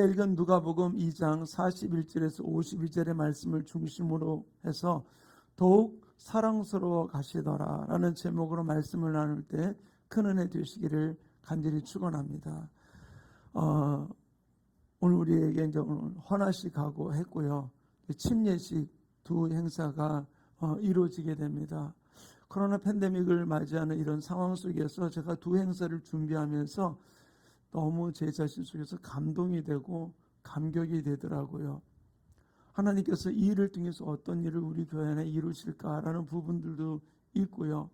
읽은 누가복음 2장 41절에서 52절의 말씀을 중심으로 해서 더욱 사랑스러워 가시더라 라는 제목으로 말씀을 나눌 때 큰 은혜 되시기를 간절히 축원합니다. 오늘 우리에게 이제 오늘 헌화식하고 했고요. 침례식 두 행사가 이루어지게 됩니다. 코로나 팬데믹을 맞이하는 이런 상황 속에서 제가 두 행사를 준비하면서 너무 제 자신 속에서 감동이 되고 감격이 되더라고요. 하나님께서 이 일을 통해서 어떤 일을 우리 교회 안에 이루실까라는 부분들도 있고요.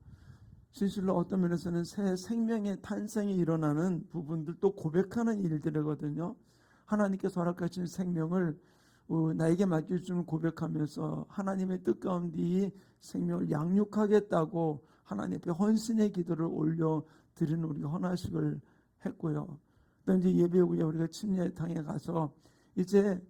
진실로 어떤 면에서는 새 생명의 탄생이 일어나는 부분들도 고백하는 일들이거든요. 하나님께서 허락하신 생명을 나에게 맡겨주는 고백하면서 하나님의 뜻 가운데 이 생명을 양육하겠다고 하나님 앞에 헌신의 기도를 올려드리는 우리 헌화식을 했고요. 그다음 이제 예배 후에 우리가 침례탕에 가서 이제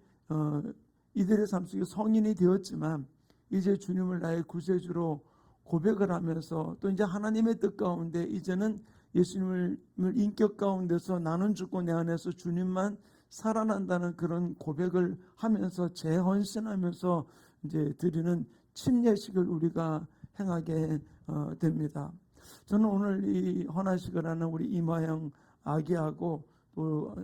이들의 삶 속에 성인이 되었지만 이제 주님을 나의 구세주로 고백을 하면서 또 이제 하나님의 뜻 가운데 이제는 예수님을 인격 가운데서 나는 죽고 내 안에서 주님만 살아난다는 그런 고백을 하면서 재헌신하면서 이제 드리는 침례식을 우리가 행하게 됩니다. 저는 오늘 이 헌화식을 하는 우리 이마영 아기하고 또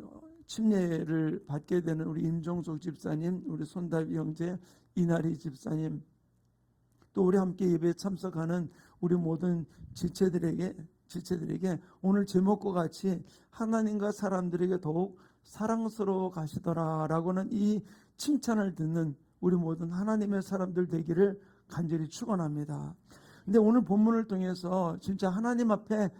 침례를 받게 되는 우리 임종석 집사님, 우리 손다비 형제, 이나리 집사님, 또 우리 함께 예배에 참석하는 우리 모든 지체들에게 오늘 제목과 같이 하나님과 사람들에게 더욱 사랑스러워 가시더라 라고는 이 칭찬을 듣는 우리 모든 하나님의 사람들 되기를 간절히 축원합니다. 근데 오늘 본문을 통해서 진짜 하나님 앞에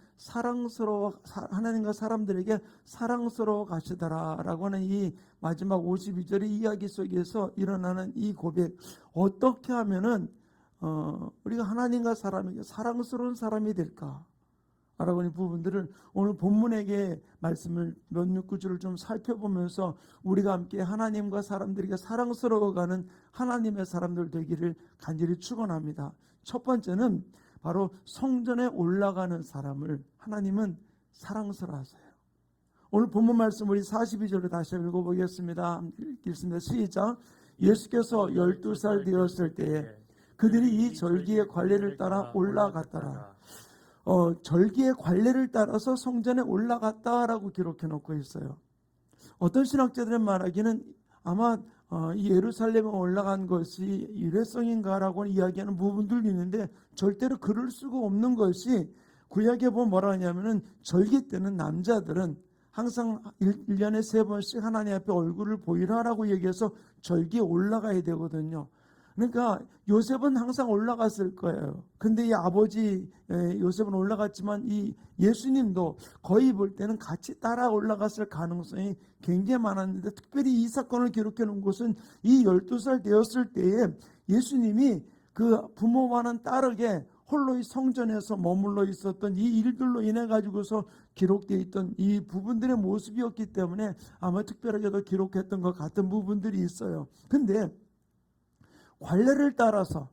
하나님과 사람들에게 사랑스러워 가시더라 라고 하는 이 마지막 52절의 이야기 속에서 일어나는 이 고백, 어떻게 하면은 우리가 하나님과 사람에게 사랑스러운 사람이 될까? 라고 하는 부분들을 오늘 본문에게 말씀을 몇 구절을 좀 살펴보면서 우리가 함께 하나님과 사람들에게 사랑스러워가는 하나님의 사람들 되기를 간절히 축원합니다. 첫 번째는 바로 성전에 올라가는 사람을 하나님은 사랑스러워하세요. 오늘 본문 말씀 우리 42절을 다시 읽어보겠습니다. 읽겠습니다. 시작. 예수께서 12살 되었을 때에 그들이 이 절기의 관례를 따라 올라갔더라. 절기의 관례를 따라서 성전에 올라갔다라고 기록해 놓고 있어요. 어떤 신학자들의 말하기는 아마 이 예루살렘에 올라간 것이 일회성인가라고 이야기하는 부분들도 있는데 절대로 그럴 수가 없는 것이 구약에 보면 뭐라 하냐면은 절기 때는 남자들은 항상 1년에 3번씩 하나님 앞에 얼굴을 보이라라고 얘기해서 절기에 올라가야 되거든요. 그러니까 요셉은 항상 올라갔을 거예요. 근데 이 아버지 요셉은 올라갔지만 이 예수님도 거의 볼 때는 같이 따라 올라갔을 가능성이 굉장히 많았는데, 특별히 이 사건을 기록해 놓은 곳은 이 12살 되었을 때에 예수님이 그 부모와는 다르게 홀로 이 성전에서 머물러 있었던 이 일들로 인해 가지고서 기록되어 있던 이 부분들의 모습이었기 때문에 아마 특별하게도 기록했던 것 같은 부분들이 있어요. 근데 관례를 따라서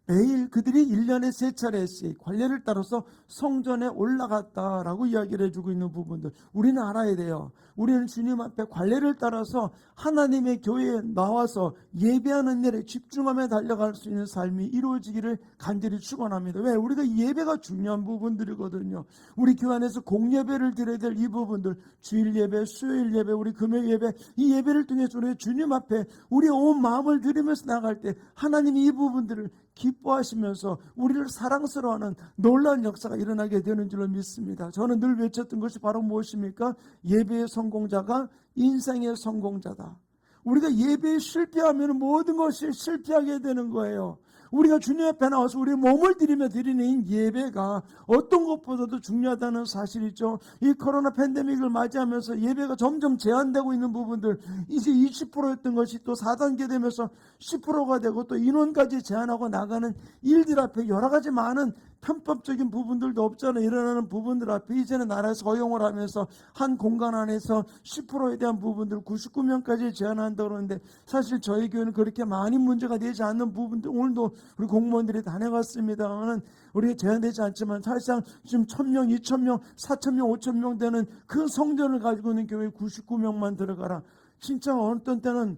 매일 그들이 1년에 3차례씩 관례를 따라서 성전에 올라갔다라고 이야기를 해주고 있는 부분들, 우리는 알아야 돼요. 우리는 주님 앞에 관례를 따라서 하나님의 교회에 나와서 예배하는 일에 집중하며 달려갈 수 있는 삶이 이루어지기를 간절히 축원합니다. 왜? 우리가 예배가 중요한 부분들이거든요. 우리 교회 안에서 공예배를 드려야 될 이 부분들, 주일 예배, 수요일 예배, 우리 금요일 예배, 이 예배를 통해서 우리 주님 앞에 우리 온 마음을 드리면서 나갈 때 하나님이 이 부분들을 기뻐하시면서 우리를 사랑스러워하는 놀라운 역사가 일어나게 되는 줄로 믿습니다. 저는 늘 외쳤던 것이 바로 무엇입니까? 예배의 성공자가 인생의 성공자다. 우리가 예배에 실패하면 모든 것이 실패하게 되는 거예요. 우리가 주님 앞에 나와서 우리의 몸을 들이며 드리는 예배가 어떤 것보다도 중요하다는 사실이죠. 이 코로나 팬데믹을 맞이하면서 예배가 점점 제한되고 있는 부분들, 이제 20%였던 것이 또 4단계 되면서 10%가 되고 또 인원까지 제한하고 나가는 일들 앞에 여러 가지 많은 편법적인 부분들도 없잖아요. 일어나는 부분들 앞에 이제는 나라에서 허용을 하면서 한 공간 안에서 10%에 대한 부분들 99명까지 제한한다고 그러는데, 사실 저희 교회는 그렇게 많이 문제가 되지 않는 부분들, 오늘도 우리 공무원들이 다녀갔습니다만 우리가 제한되지 않지만 사실상 지금 1000명, 2000명, 4000명, 5000명 되는 그 성전을 가지고 있는 교회 99명만 들어가라. 진짜 어떤 때는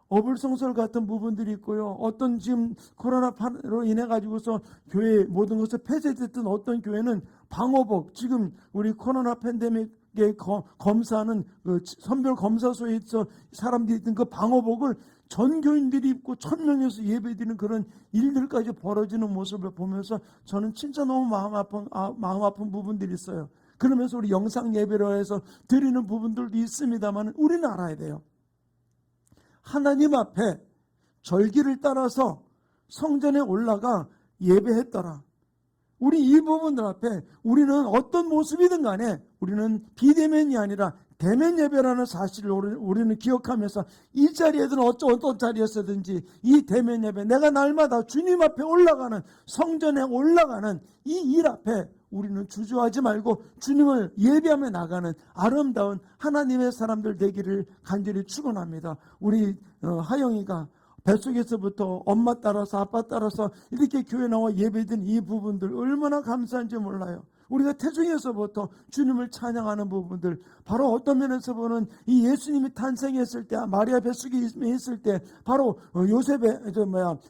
어불성설 같은 부분들이 있고요. 어떤 지금 코로나로 인해 가지고서 교회 모든 것을 폐쇄됐던 어떤 교회는 방호복, 지금 우리 코로나 팬데믹에 검사하는 그 선별 검사소에 있어 사람들이 있던 그 방호복을 전 교인들이 입고 1000명에서 예배드리는 그런 일들까지 벌어지는 모습을 보면서 저는 진짜 너무 마음 아픈 부분들이 있어요. 그러면서 우리 영상 예배로 해서 드리는 부분들도 있습니다만 우리는 알아야 돼요. 하나님 앞에 절기를 따라서 성전에 올라가 예배했더라. 우리 이 부분들 앞에 우리는 어떤 모습이든 간에 우리는 비대면이 아니라 대면 예배라는 사실을 우리는 기억하면서 이 자리에든 어떤 자리였든지 이 대면 예배, 내가 날마다 주님 앞에 올라가는, 성전에 올라가는 이 일 앞에 우리는 주저하지 말고 주님을 예배하며 나가는 아름다운 하나님의 사람들 되기를 간절히 축원합니다. 우리 하영이가 뱃속에서부터 엄마 따라서 아빠 따라서 이렇게 교회 나와 예배드린 이 부분들 얼마나 감사한지 몰라요. 우리가 태중에서부터 주님을 찬양하는 부분들, 바로 어떤 면에서 보는 이 예수님이 탄생했을 때, 마리아 뱃속에 있을 때, 바로 요셉의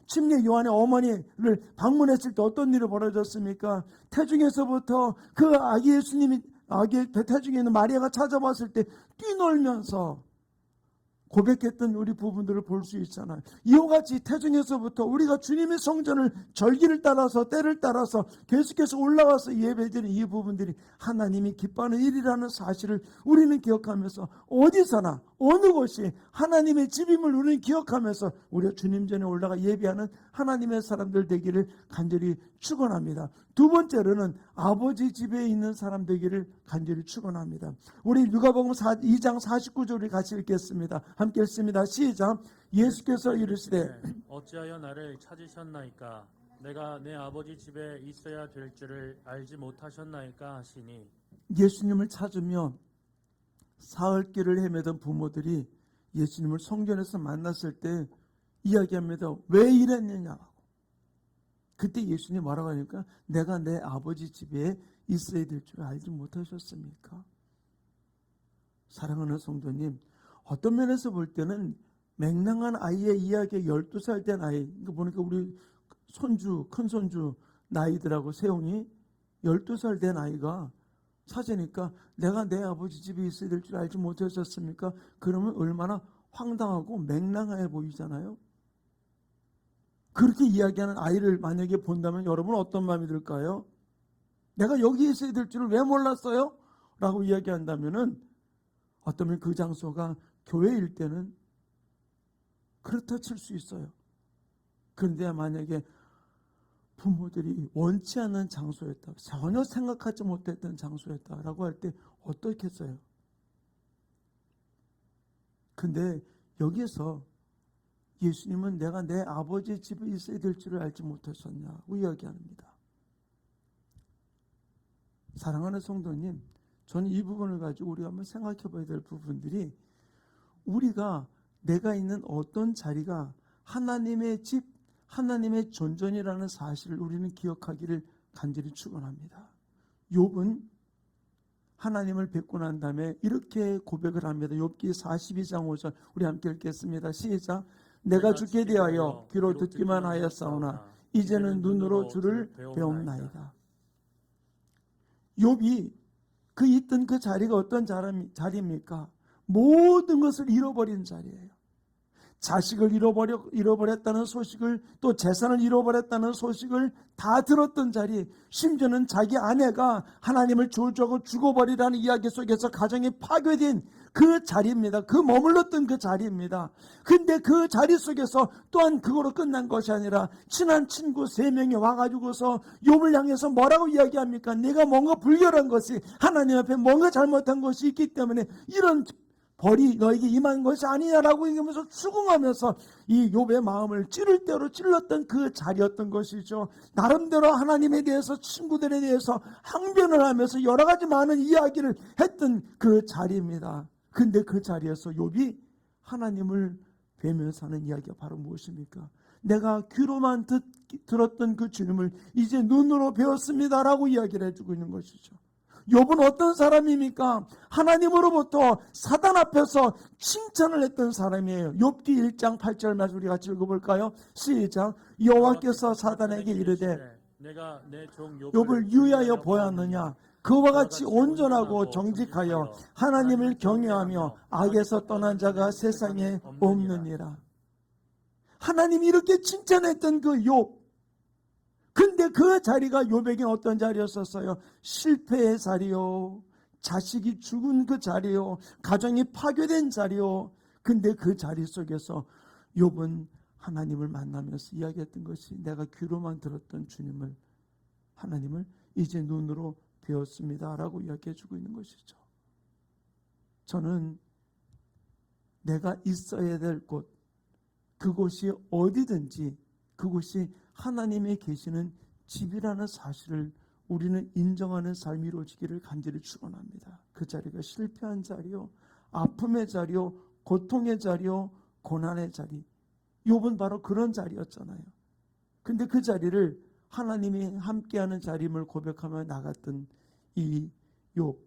침례 요한의 어머니를 방문했을 때 어떤 일이 벌어졌습니까? 태중에서부터 그 아기 예수님이 아기 태중에 있는 마리아가 찾아왔을 때 뛰놀면서 고백했던 우리 부분들을 볼 수 있잖아요. 이와 같이 태중에서부터 우리가 주님의 성전을 절기를 따라서 때를 따라서 계속해서 올라와서 예배드리는 이 부분들이 하나님이 기뻐하는 일이라는 사실을 우리는 기억하면서 어디서나 어느 곳이 하나님의 집임을 우리는 기억하면서 우리가 주님 전에 올라가 예배하는 하나님의 사람들 되기를 간절히 축원합니다. 두 번째로는 아버지 집에 있는 사람 되기를 간절히 축원합니다. 우리 누가복음 2장 49절을 같이 읽겠습니다. 함께 읽습니다. 시작. 예수께서 이르시되 어찌하여 나를 찾으셨나이까? 내가 내 아버지 집에 있어야 될 줄을 알지 못하셨나이까 하시니. 예수님을 찾으며 사흘길을 헤매던 부모들이 예수님을 성전에서 만났을 때 이야기합니다. 왜 이랬느냐고. 그때 예수님이 뭐라고 하니까 내가 내 아버지 집에 있어야 될 줄 알지 못하셨습니까? 사랑하는 성도님, 어떤 면에서 볼 때는 맹랑한 아이의 이야기에 12살 된 아이, 보니까 우리 손주, 큰손주 나이들하고 세용이 12살 된 아이가 찾으니까 내가 내 아버지 집에 있어야 될 줄 알지 못하셨습니까? 그러면 얼마나 황당하고 맹랑해 보이잖아요. 그렇게 이야기하는 아이를 만약에 본다면 여러분 어떤 마음이 들까요? 내가 여기 있어야 될 줄을 왜 몰랐어요? 라고 이야기한다면은 어쩌면 그 장소가 교회일 때는 그렇다 칠 수 있어요. 그런데 만약에 부모들이 원치 않는 장소였다, 전혀 생각하지 못했던 장소였다라고 할 때 어떻겠어요? 근데 여기에서 예수님은 내가 내 아버지 집에 있어야 될 줄을 알지 못하셨냐고 이야기합니다. 사랑하는 성도님, 저는 이 부분을 가지고 우리가 한번 생각해 봐야 될 부분들이, 우리가 내가 있는 어떤 자리가 하나님의 집, 하나님의 존전이라는 사실을 우리는 기억하기를 간절히 축원합니다. 욥은 하나님을 뵙고 난 다음에 이렇게 고백을 합니다. 욥기 42장 5절 우리 함께 읽겠습니다. 시작. 내가 주께 대하여 귀로 듣기만 하였사오나 이제는 눈으로 주를 배움나이다. 욥이 그 있던 그 자리가 어떤 자리입니까? 모든 것을 잃어버린 자리예요. 자식을 잃어버렸다는 소식을, 또 재산을 잃어버렸다는 소식을 다 들었던 자리, 심지어는 자기 아내가 하나님을 저주하고 죽어버리라는 이야기 속에서 가정이 파괴된 그 자리입니다. 그 머물렀던 그 자리입니다. 근데 그 자리 속에서 또한 그거로 끝난 것이 아니라 친한 친구 3명이 와가지고서 욥을 향해서 뭐라고 이야기합니까? 네가 뭔가 불결한 것이, 하나님 앞에 뭔가 잘못한 것이 있기 때문에 이런 벌이 너에게 임한 것이 아니냐라고 얘기하면서 추궁하면서 이 욥의 마음을 찌를 대로 찔렀던 그 자리였던 것이죠. 나름대로 하나님에 대해서, 친구들에 대해서 항변을 하면서 여러 가지 많은 이야기를 했던 그 자리입니다. 근데 그 자리에서 욥이 하나님을 뵈면서 하는 이야기가 바로 무엇입니까? 내가 귀로만 들었던 그 주님을 이제 눈으로 배웠습니다라고 이야기를 해주고 있는 것이죠. 욥은 어떤 사람입니까? 하나님으로부터 사단 앞에서 칭찬을 했던 사람이에요. 욥기 1장 8절 말씀 우리 같이 읽어볼까요? 시작. 여호와께서 사단에게 이르되 내가 내 종 욥을 유의하여 보았느냐? 그와 같이 온전하고 정직하여 하나님을 경외하며 악에서 떠난 자가 세상에 없느니라. 하나님이 이렇게 칭찬했던 그 욥, 근데 그 자리가 욥에게는 어떤 자리였었어요? 실패의 자리요, 자식이 죽은 그 자리요, 가정이 파괴된 자리요. 근데 그 자리 속에서 욥은 하나님을 만나면서 이야기했던 것이 내가 귀로만 들었던 주님을, 하나님을 이제 눈으로 배웠습니다 라고 이야기해 주고 있는 것이죠. 저는 내가 있어야 될 곳, 그곳이 어디든지 그곳이 하나님이 계시는 집이라는 사실을 우리는 인정하는 삶이 이루어지기를 간절히 축원합니다. 그 자리가 실패한 자리요, 아픔의 자리요, 고통의 자리요, 고난의 자리. 욥은 바로 그런 자리였잖아요. 근데 그 자리를 하나님이 함께하는 자리임을 고백하며 나갔던 이 욥.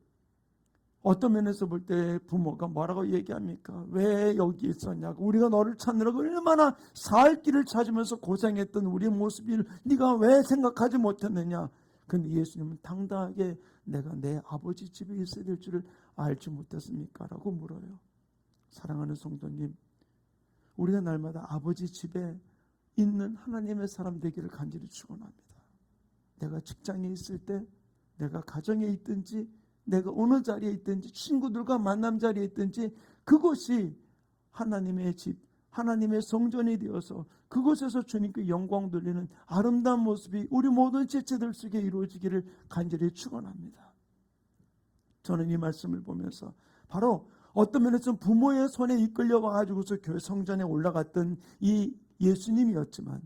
어떤 면에서 볼 때 부모가 뭐라고 얘기합니까? 왜 여기 있었냐고. 우리가 너를 찾느라고 얼마나 살 길을 찾으면서 고생했던 우리의 모습을 네가 왜 생각하지 못했느냐. 근데 예수님은 당당하게 내가 내 아버지 집에 있어야 될 줄을 알지 못했습니까? 라고 물어요. 사랑하는 성도님, 우리가 날마다 아버지 집에 있는 하나님의 사람 되기를 간절히 축원합니다. 내가 직장에 있을 때, 내가 가정에 있든지, 내가 어느 자리에 있든지, 친구들과 만남 자리에 있든지 그곳이 하나님의 집, 하나님의 성전이 되어서 그곳에서 주님께 영광 돌리는 아름다운 모습이 우리 모든 지체들 속에 이루어지기를 간절히 축원합니다. 저는 이 말씀을 보면서 바로 어떤 면에서 부모의 손에 이끌려 와가지고서 교회 성전에 올라갔던 이 예수님이었지만,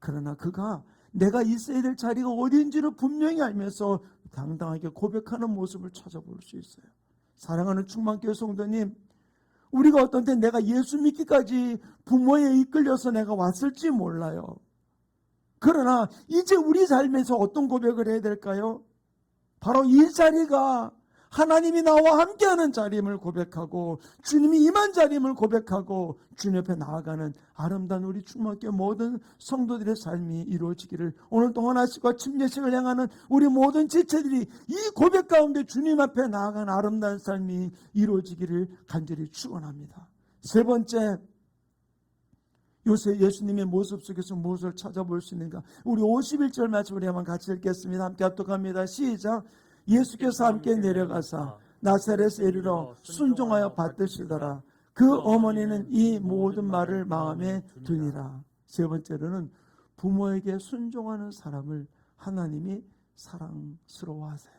그러나 그가 내가 있어야 될 자리가 어디인지를 분명히 알면서 당당하게 고백하는 모습을 찾아볼 수 있어요. 사랑하는 충만교회 성도님, 우리가 어떤 때 내가 예수 믿기까지 부모에 이끌려서 내가 왔을지 몰라요. 그러나 이제 우리 삶에서 어떤 고백을 해야 될까요? 바로 이 자리가 하나님이 나와 함께하는 자리임을 고백하고 주님이 임한 자리임을 고백하고 주님 옆에 나아가는 아름다운 우리 충만교회 모든 성도들의 삶이 이루어지기를, 오늘도 하나씩과 침례식을 향하는 우리 모든 지체들이 이 고백 가운데 주님 앞에 나아가는 아름다운 삶이 이루어지기를 간절히 축원합니다. 세 번째, 요새 예수님의 모습 속에서 무엇을 찾아볼 수 있는가? 우리 51절 말씀 우리 한번 같이 읽겠습니다. 함께 합독합니다. 시작. 예수께서 함께 내려가사 나사렛에 이르러 순종하여 받드시더라. 그 어머니는 이 모든 말을 마음에 두니라. 세 번째로는 부모에게 순종하는 사람을 하나님이 사랑스러워하세요.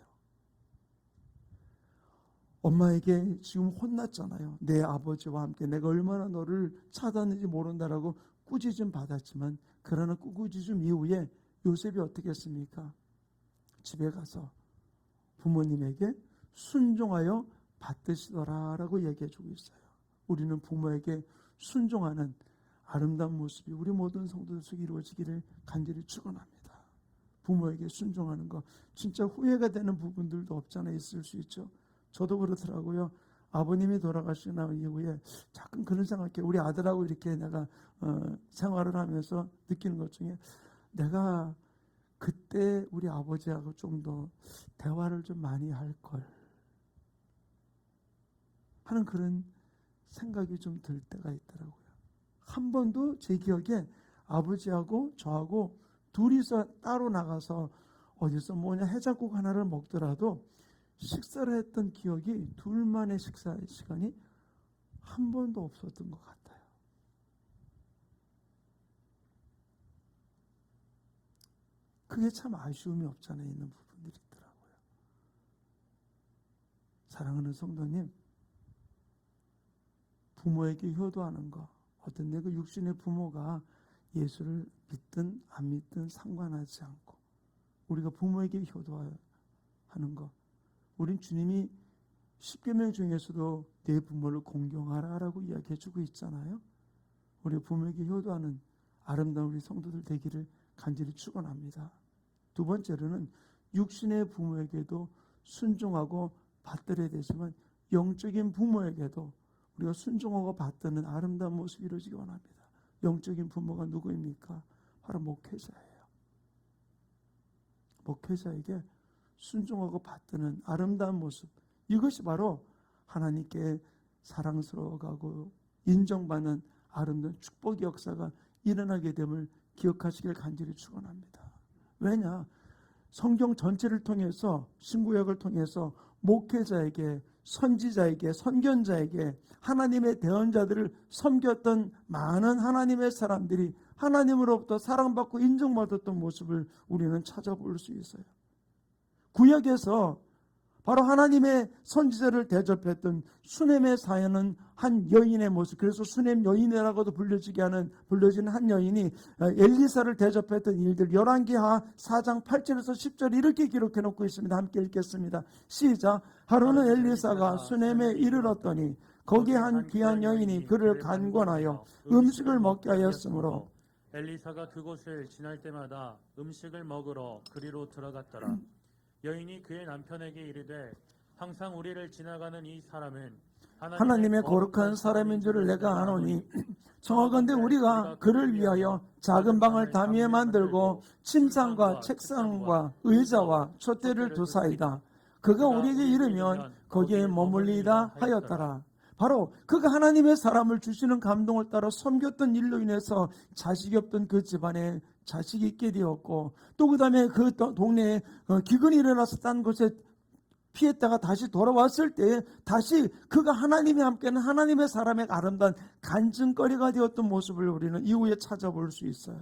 엄마에게 지금 혼났잖아요. 내 아버지와 함께 내가 얼마나 너를 찾았는지 모른다라고 꾸짖음 받았지만, 그러나 꾸짖음 이후에 요셉이 어떻게 했습니까? 집에 가서 부모님에게 순종하여 받드시더라라고 얘기해주고 있어요. 우리는 부모에게 순종하는 아름다운 모습이 우리 모든 성도들 속에 이루어지기를 간절히 축원합니다. 부모에게 순종하는 거 진짜 후회가 되는 부분들도 없잖아 있을 수 있죠. 저도 그렇더라고요. 아버님이 돌아가신 이후에 자꾸 그런 생각해. 우리 아들하고 이렇게 내가 생활을 하면서 느끼는 것 중에, 내가 그때 우리 아버지하고 좀 더 대화를 좀 많이 할 걸 하는 그런 생각이 좀 들 때가 있더라고요. 한 번도 제 기억에 아버지하고 저하고 둘이서 따로 나가서 어디서 뭐냐 해장국 하나를 먹더라도 식사를 했던 기억이, 둘만의 식사 시간이 한 번도 없었던 것 같아요. 그게 참 아쉬움이 없잖아요. 있는 부분들이 있더라고요. 사랑하는 성도님, 부모에게 효도하는 것. 어떤 내 그 육신의 부모가 예수를 믿든 안 믿든 상관하지 않고 우리가 부모에게 효도하는 것. 우린 주님이 십계명 중에서도 내 부모를 공경하라라고 이야기해주고 있잖아요. 우리 부모에게 효도하는 아름다운 우리 성도들 되기를 간절히 축원합니다. 두 번째로는 육신의 부모에게도 순종하고 받들어야 되지만 영적인 부모에게도 우리가 순종하고 받드는 아름다운 모습이 이루어지기 원합니다. 영적인 부모가 누구입니까? 바로 목회자예요. 목회자에게 순종하고 받드는 아름다운 모습, 이것이 바로 하나님께 사랑스러워가고 인정받는 아름다운 축복의 역사가 일어나게 됨을 기억하시길 간절히 축원합니다. 왜냐? 성경 전체를 통해서 신구약을 통해서 목회자에게 선지자에게 선견자에게 하나님의 대언자들을 섬겼던 많은 하나님의 사람들이 하나님으로부터 사랑받고 인정받았던 모습을 우리는 찾아볼 수 있어요. 구약에서 바로 하나님의 선지자를 대접했던 수넴의 사연은 한 여인의 모습, 그래서 수넴 여인이라고도 불려지는 한 여인이 엘리사를 대접했던 일들, 열왕기하 4장 8절에서 10절 이렇게 기록해 놓고 있습니다. 함께 읽겠습니다. 시작. 하루는 엘리사가 수넴에 이르렀더니 거기 한 귀한 여인이 그를 간권하여 음식을 먹게 하였으므로 엘리사가 그곳을 지날 때마다 음식을 먹으러 그리로 들어갔더라. 여인이 그의 남편에게 이르되 항상 우리를 지나가는 이 사람은 하나님의 거룩한 사람인 줄을 내가 아노니 청하건대 우리가 그를 위하여 작은 방을 담위에 만들고 침상과 책상과 의자와 촛대를 두사이다. 그가 우리에게 이르면 거기에 머물리다 하였더라. 바로 그가 하나님의 사람을 주시는 감동을 따라 섬겼던 일로 인해서 자식이 없던 그 집안에 자식이 있게 되었고, 또 그 다음에 그 동네에 기근이 일어나서 딴 곳에 피했다가 다시 돌아왔을 때 다시 그가 하나님이 함께하는 하나님의 사람의 아름다운 간증거리가 되었던 모습을 우리는 이후에 찾아볼 수 있어요.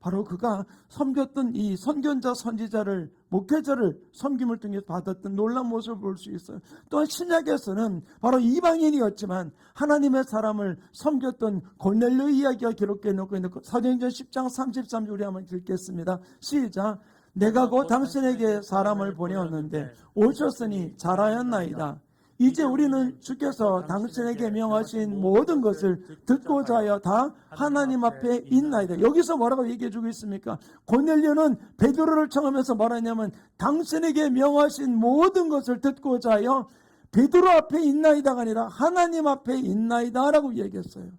바로 그가 섬겼던 이 선견자 선지자를 목회자를 섬김을 통해 받았던 놀라운 모습을 볼 수 있어요. 또한 신약에서는 바로 이방인이었지만 하나님의 사람을 섬겼던 고넬료 이야기가 기록되어 놓고 있는 사도행전 10장 33절 우리 한번 읽겠습니다. 시작. 내가 곧 당신에게 사람을 보내었는데 오셨으니 잘하였나이다. 이제 우리는 주께서 당신에게 명하신 모든 것을 듣고자 하여 다 하나님 앞에 있나이다. 여기서 뭐라고 얘기해 주고 있습니까? 고넬료는 베드로를 청하면서 말하냐면 당신에게 명하신 모든 것을 듣고자 하여 베드로 앞에 있나이다가 아니라 하나님 앞에 있나이다라고 얘기했어요.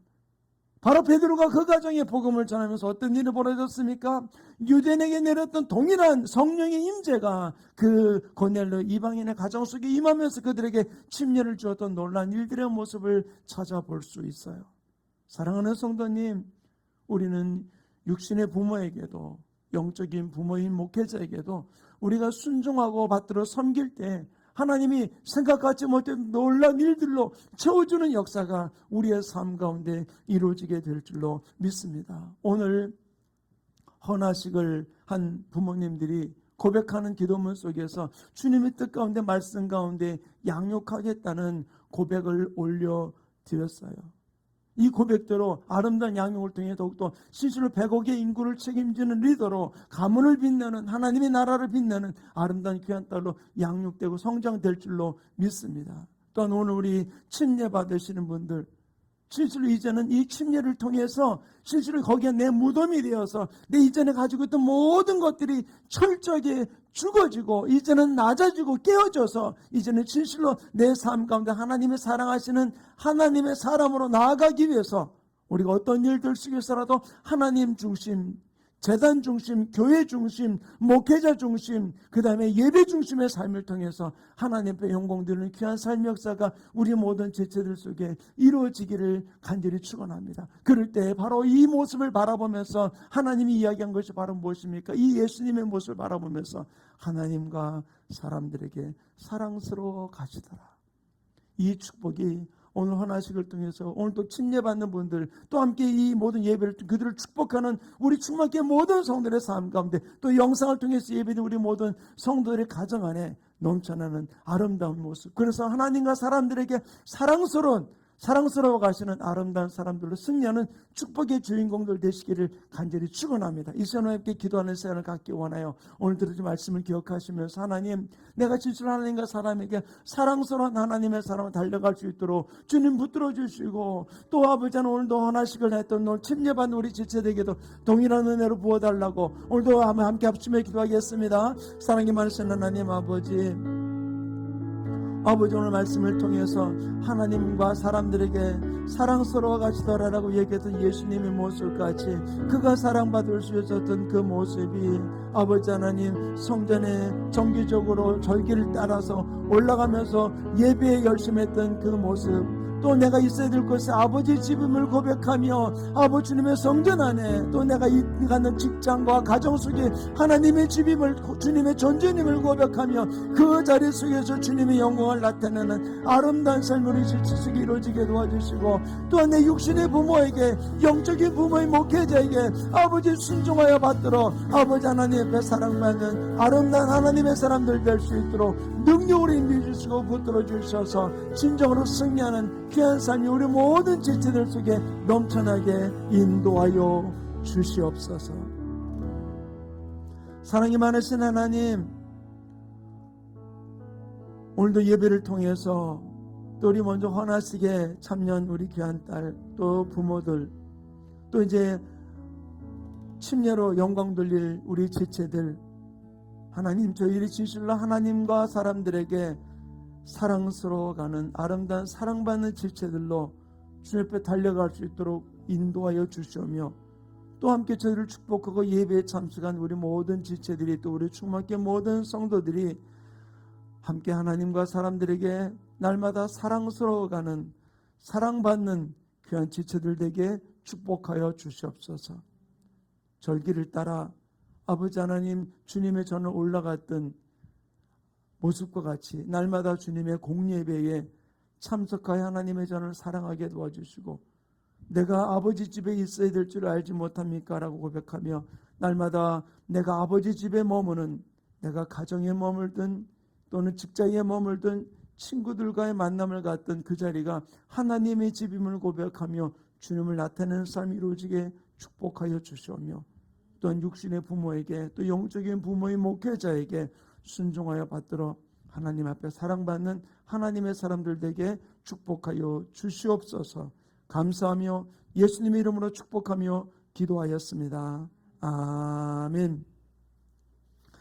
바로 베드로가 그 가정에 복음을 전하면서 어떤 일이 벌어졌습니까? 유대인에게 내렸던 동일한 성령의 임재가 그 고넬료 이방인의 가정 속에 임하면서 그들에게 침례를 주었던 놀라운 일들의 모습을 찾아볼 수 있어요. 사랑하는 성도님, 우리는 육신의 부모에게도 영적인 부모인 목회자에게도 우리가 순종하고 받들어 섬길 때 하나님이 생각하지 못한 놀라운 일들로 채워주는 역사가 우리의 삶 가운데 이루어지게 될 줄로 믿습니다. 오늘 헌화식을 한 부모님들이 고백하는 기도문 속에서 주님의 뜻 가운데 말씀 가운데 양육하겠다는 고백을 올려드렸어요. 이 고백대로 아름다운 양육을 통해 더욱더 실제로 100억의 인구를 책임지는 리더로 가문을 빛내는 하나님의 나라를 빛내는 아름다운 귀한 딸로 양육되고 성장될 줄로 믿습니다. 또한 오늘 우리 침례 받으시는 분들 실제로 이제는 이 침례를 통해서 실제로 거기에 내 무덤이 되어서 내 이전에 가지고 있던 모든 것들이 철저하게 죽어지고 이제는 낮아지고 깨어져서 이제는 진실로 내 삶 가운데 하나님의 사랑하시는 하나님의 사람으로 나아가기 위해서 우리가 어떤 일들 속에서라도 하나님 중심, 재단 중심, 교회 중심, 목회자 중심, 그 다음에 예배 중심의 삶을 통해서 하나님 앞에 영광되는 귀한 삶의 역사가 우리 모든 지체들 속에 이루어지기를 간절히 축원합니다. 그럴 때 바로 이 모습을 바라보면서 하나님이 이야기한 것이 바로 무엇입니까? 이 예수님의 모습을 바라보면서 하나님과 사람들에게 사랑스러워 가시더라. 이 축복이 오늘 헌화식을 통해서 오늘 또 침례받는 분들 또 함께 이 모든 예배를 그들을 축복하는 우리 충만케 모든 성도들의 삶 가운데 또 영상을 통해서 예배는 우리 모든 성도들의 가정 안에 넘쳐나는 아름다운 모습, 그래서 하나님과 사람들에게 사랑스러운 사랑스러워 가시는 아름다운 사람들로 승리하는 축복의 주인공들 되시기를 간절히 축원합니다. 이 시간에 함께 기도하는 시간을 갖기 원하여 오늘 들으신 말씀을 기억하시면서 하나님, 내가 진실 하나님과 사람에게 사랑스러운 하나님의 사랑을 달려갈 수 있도록 주님 붙들어 주시고, 또 아버지는 오늘도 헌화식을 했던 오늘 침례받는 우리 지체들에게도 동일한 은혜로 부어달라고 오늘도 함께 합심해 기도하겠습니다. 사랑이 많으신 하나님 아버지, 오늘 말씀을 통해서 하나님과 사람들에게 사랑스러워 가시더라라고 얘기했던 예수님의 모습같이 그가 사랑받을 수 있었던 그 모습이 아버지 하나님 성전에 정기적으로 절기를 따라서 올라가면서 예배에 열심히 했던 그 모습, 또 내가 있어야 될 곳에 아버지 집임을 고백하며 아버지 주님의 성전 안에, 또 내가 가는 직장과 가정 속에 하나님의 집임을, 주님의 존재임을 고백하며 그 자리 속에서 주님의 영광을 나타내는 아름다운 삶을 지치시기 이루어지게 도와주시고, 또한 내 육신의 부모에게, 영적인 부모의 목회자에게 아버지 순종하여 받들어 아버지 하나님 앞에 사랑받는 아름다운 하나님의 사람들 될 수 있도록 능력으로 인도해 주시고 붙들어 주셔서 진정으로 승리하는 귀한 삶이 우리 모든 지체들 속에 넘쳐나게 인도하여 주시옵소서. 사랑이 많으신 하나님, 오늘도 예배를 통해서 또 우리 먼저 헌화식에 참여한 우리 귀한 딸, 또 부모들, 또 이제 침례로 영광 돌릴 우리 지체들, 하나님, 저희들이 진실로 하나님과 사람들에게 사랑스러워가는 아름다운 사랑받는 지체들로 주님 앞에 달려갈 수 있도록 인도하여 주시오며, 또 함께 저희를 축복하고 예배에 참석한 우리 모든 지체들이, 또 우리 충만교회 모든 성도들이 함께 하나님과 사람들에게 날마다 사랑스러워가는 사랑받는 귀한 지체들 되게 축복하여 주시옵소서. 절기를 따라 아버지 하나님 주님의 전을 올라갔던 모습과 같이 날마다 주님의 공예배에 참석하여 하나님의 전을 사랑하게 도와주시고, 내가 아버지 집에 있어야 될 줄 알지 못합니까? 라고 고백하며 날마다 내가 아버지 집에 머무는, 내가 가정에 머물든 또는 직장에 머물든 친구들과의 만남을 갖던 그 자리가 하나님의 집임을 고백하며 주님을 나타내는 삶이 이루어지게 축복하여 주시오며, 또한 육신의 부모에게, 또 영적인 부모의 목회자에게 순종하여 받들어 하나님 앞에 사랑받는 하나님의 사람들 되게 축복하여 주시옵소서. 감사하며 예수님의 이름으로 축복하며 기도하였습니다. 아멘.